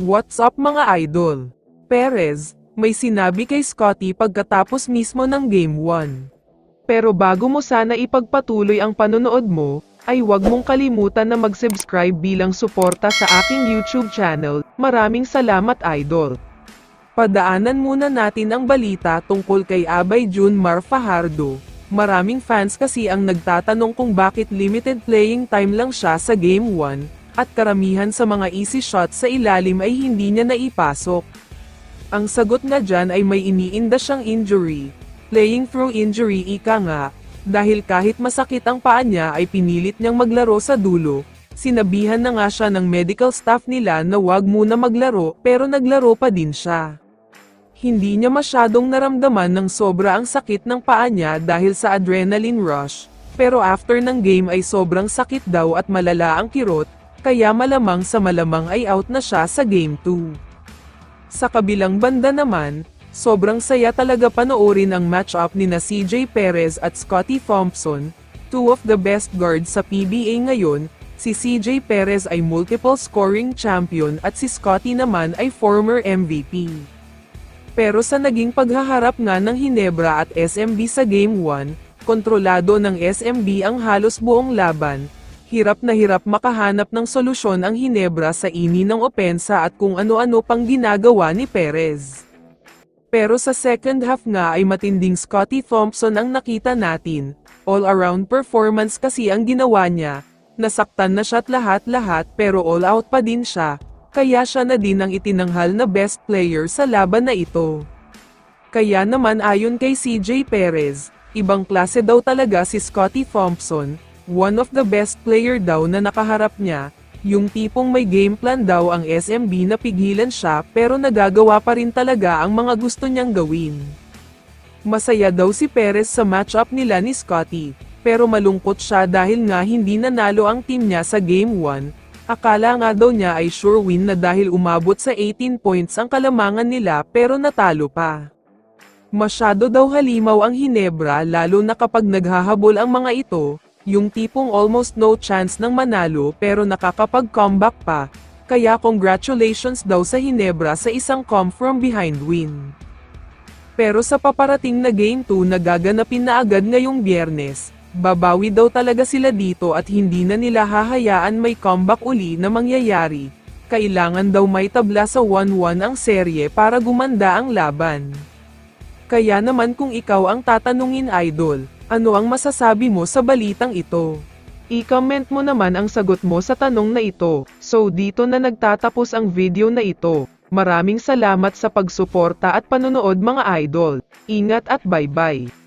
What's up mga idol? Perez, may sinabi kay Scottie pagkatapos mismo ng Game 1. Pero bago mo sana ipagpatuloy ang panonood mo, ay huwag mong kalimutan na mag-subscribe bilang suporta sa aking YouTube channel. Maraming salamat idol. Padaanan muna natin ang balita tungkol kay Abay Junmar Fajardo. Maraming fans kasi ang nagtatanong kung bakit limited playing time lang siya sa Game 1, at karamihan sa mga easy shots sa ilalim ay hindi niya naipasok. Ang sagot nga dyan ay may iniinda siyang injury. Playing through injury ika nga, dahil kahit masakit ang paa niya ay pinilit niyang maglaro sa dulo. Sinabihan na nga siya ng medical staff nila na wag muna maglaro pero naglaro pa din siya. Hindi niya masyadong naramdaman ng sobra ang sakit ng paa niya dahil sa adrenaline rush, pero after ng game ay sobrang sakit daw at malala ang kirot, kaya malamang sa malamang ay out na siya sa Game 2. Sa kabilang banda naman, sobrang saya talaga panoorin ang match-up nina CJ Perez at Scottie Thompson, two of the best guards sa PBA ngayon. Si CJ Perez ay multiple scoring champion at si Scottie naman ay former MVP. Pero sa naging paghaharap nga ng Hinebra at SMB sa Game 1, kontrolado ng SMB ang halos buong laban. Hirap na hirap makahanap ng solusyon ang Hinebra sa ini ng opensa at kung ano-ano pang ginagawa ni Perez. Pero sa second half nga ay matinding Scottie Thompson ang nakita natin. All-around performance kasi ang ginawa niya. Nasaktan na siya't lahat-lahat pero all out pa din siya. Kaya siya na din ang itinanghal na best player sa laban na ito. Kaya naman ayon kay CJ Perez, ibang klase daw talaga si Scottie Thompson, one of the best player daw na nakaharap niya, yung tipong may game plan daw ang SMB na pigilan siya pero nagagawa pa rin talaga ang mga gusto niyang gawin. Masaya daw si Perez sa matchup nila ni Scottie, pero malungkot siya dahil nga hindi nanalo ang team niya sa Game 1. Akala nga daw niya ay sure win na dahil umabot sa 18 points ang kalamangan nila pero natalo pa. Masyado daw halimaw ang Hinebra lalo na kapag naghahabol ang mga ito, yung tipong almost no chance ng manalo pero nakakapag-comeback pa, kaya congratulations daw sa Hinebra sa isang come from behind win. Pero sa paparating na Game 2 na gaganapin na agad ngayong Biyernes, babawi daw talaga sila dito at hindi na nila hahayaan may comeback uli na mangyayari. Kailangan daw may tabla sa 1-1 ang serye para gumanda ang laban. Kaya naman kung ikaw ang tatanungin idol, ano ang masasabi mo sa balitang ito? I-comment mo naman ang sagot mo sa tanong na ito. So dito na nagtatapos ang video na ito. Maraming salamat sa pagsuporta at panonood mga idol. Ingat at bye-bye.